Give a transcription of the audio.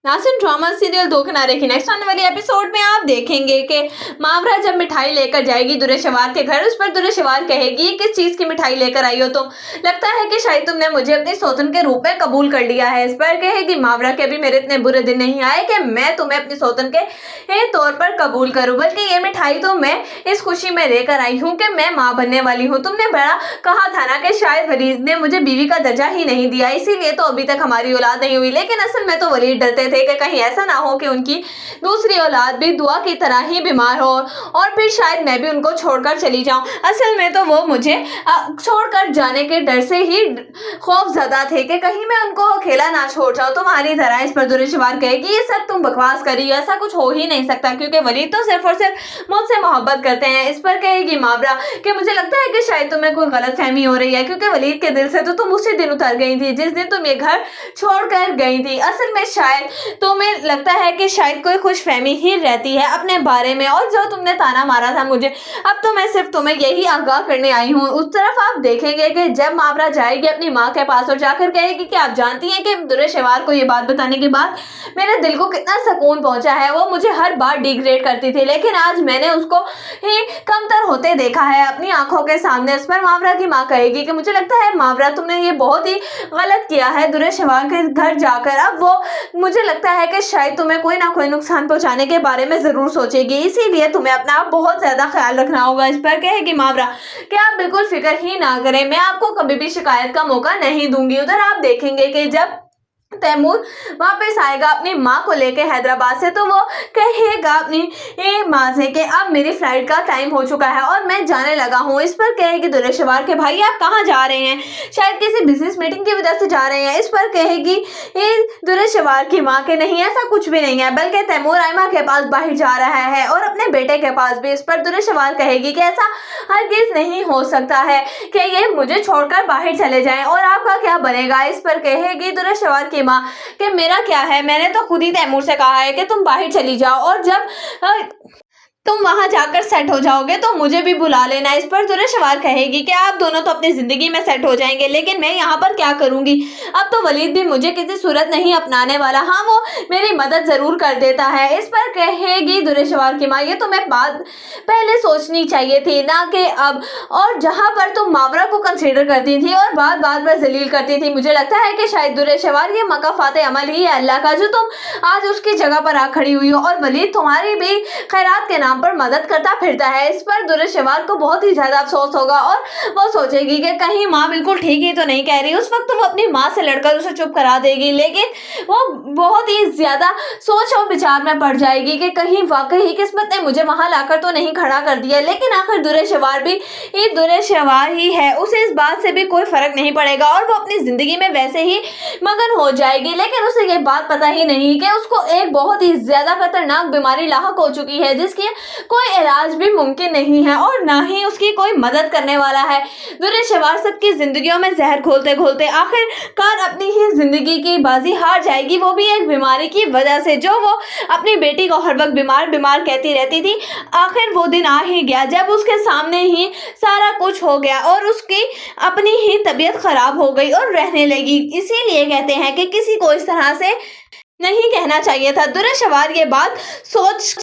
नाज़रीन, drama serial दो किनारे की नेक्स्ट आने वाली एपिसोड में आप देखेंगे कि मावरा जब मिठाई लेकर जाएगी दुर्रेशवार के घर, उस पर दुर्रेशवार कहेगी किस चीज की मिठाई लेकर आई हो तुम, लगता है कि शायद तुमने मुझे अपनी सौतन के रूप में कबूल कर लिया है। इस पर कहेगी मावरा के भी मेरे इतने बुरे दिन नहीं आए कि मैं तुम्हें अपनी सौतन के तौर पर कबूल करूं, बल्कि ये मिठाई तो मैं इस खुशी में लेकर आई हूँ कि मैं माँ बनने वाली हूँ। तुमने बड़ा कहा था ना कि शायद वलीद ने मुझे बीवी का दर्जा ही नहीं दिया, इसीलिए तो अभी तक हमारी औलाद नहीं हुई, लेकिन असल में तो वलीद डरते थे कि कहीं ऐसा ना हो कि उनकी दूसरी औलाद भी दुआ की तरह ही बीमार हो और फिर शायद मैं भी उनको छोड़कर चली जाऊं। असल में तो वो मुझे छोड़कर जाने के डर से ही खौफजदा थे कि कहीं मैं उनको अकेला ना छोड़ जाऊं तुम्हारी तरह। इस पर दुर्रेशवार कहेगी ये सब तुम बकवास करी, ऐसा कुछ हो ही नहीं सकता क्योंकि वलीद तो सिर्फ और सिर्फ मुझसे मोहब्बत करते हैं। इस पर कहेगी मावरा कि मुझे लगता है कि शायद तुम्हें कोई गलतफहमी हो रही है क्योंकि वलीद के दिल से तो तुम उसी दिन उतर गई थी जिस दिन तुम ये घर छोड़कर गई थी। असल में शायद तुम्हें लगता है कि शायद कोई खुशफहमी ही रहती है अपने बारे में, और जो तुमने ताना मारा था मुझे, अब तो मैं सिर्फ तुम्हें यही आगाह करने आई हूँ। उस तरफ आप देखेंगे कि जब मावरा जाएगी अपनी माँ के पास और जाकर कहेगी कि आप जानती हैं कि दुर्रेशवार को ये बात बताने के बाद मेरे दिल को कितना सुकून पहुंचा है। वो मुझे हर बार डिग्रेड करती थी लेकिन आज मैंने उसको ही कमतर होते देखा है अपनी आंखों के सामने। इस पर मावरा की माँ कहेगी कि मुझे लगता है मावरा तुमने ये बहुत ही गलत किया है दुर्रेशवार के घर जाकर। अब वो मुझे लगता है कि शायद तुम्हें कोई ना कोई नुकसान पहुंचाने के बारे में जरूर सोचेगी, इसीलिए तुम्हें अपना बहुत ज्यादा ख्याल रखना होगा। इस पर कहेगी मावरा कि आप बिल्कुल फिक्र ही ना करें, मैं आपको कभी भी शिकायत का मौका नहीं दूंगी। उधर आप देखेंगे कि जब तैमूर वापस आएगा अपनी माँ को लेके हैदराबाद से तो वो कहेगा अपनी माँ से कि अब मेरी फ्लाइट का टाइम हो चुका है और मैं जाने लगा हूँ। इस पर कहेगी दुर्रेशवार के भाई आप कहाँ जा रहे हैं, शायद किसी बिजनेस मीटिंग की वजह से जा रहे हैं। इस पर कहेगी दुर्रेशवार की माँ के नहीं ऐसा कुछ भी नहीं है, बल्कि तैमूर आयमा के पास बाहर जा रहा है और अपने बेटे के पास भी। इस पर दुर्रेशवार कहेगी कि ऐसा हरगिज नहीं हो सकता है कि ये मुझे छोड़कर बाहर चले जाएं और आपका क्या बनेगा। इस पर कहेगी दुर्रेशवार की माँ कि मेरा क्या है, मैंने तो खुद ही तैमूर से कहा है कि तुम बाहर चली जाओ और जब तुम वहां जाकर सेट हो जाओगे तो मुझे भी बुला लेना। इस पर दुर्रेशवार कहेगी कि आप दोनों तो अपनी जिंदगी में सेट हो जाएंगे लेकिन मैं यहाँ पर क्या करूंगी, अब तो वलीद भी मुझे किसी सूरत नहीं अपनाने वाला, हाँ वो मेरी मदद जरूर कर देता है। इस पर कहेगी दुर्रेशवार की माँ ये तुम्हें बात पहले सोचनी चाहिए थी ना कि अब, और जहाँ पर तुम मावरा को कंसिडर करती थी और बात बात पर जलील करती थी, मुझे लगता है कि शायद दुर्रेशवार ये मकाफात अमल ही है अल्लाह का जो तुम आज उसकी जगह पर आ खड़ी हुई हो और वलीद तुम्हारी भी खैरात के नाम पर मदद करता फिरता है। इस पर दुर्रेशवार को बहुत ही ज्यादा अफसोस होगा और वो सोचेगी कि कहीं माँ बिल्कुल ठीक ही तो नहीं कह रही। उस वक्त वो अपनी माँ से लड़कर उसे चुप करा देगी, लेकिन वो बहुत ही ज्यादा सोच और विचार में पड़ जाएगी कि कहीं वाकई किस्मत ने मुझे वहां लाकर तो नहीं खड़ा कर दिया। लेकिन आखिर दुर्रेशवार भी ये दुर्रेशवार ही है, उसे इस बात से भी कोई फर्क नहीं पड़ेगा और वो अपनी जिंदगी में वैसे ही मगन हो जाएगी। लेकिन उसे ये बात पता ही नहीं कि उसको एक बहुत ही ज्यादा खतरनाक बीमारी लाहक हो चुकी है जिसकी कोई इलाज भी मुमकिन नहीं है और ना ही उसकी कोई मदद करने वाला है। दुर्रेशवार सबकी जिंदगियों में जहर घोलते घोलते आखिरकार अपनी ही जिंदगी की बाजी हार जाएगी, वो भी एक बीमारी की वजह से जो वो अपनी बेटी को हर वक्त बीमार बीमार कहती रहती थी। आखिर वो दिन आ ही गया जब उसके सामने ही सारा कुछ हो गया और उसकी अपनी ही तबीयत खराब हो गई और रहने लगी। इसीलिए कहते हैं कि किसी को इस तरह से नहीं कहना चाहिए था। दुर्रेशवार ये बात सोच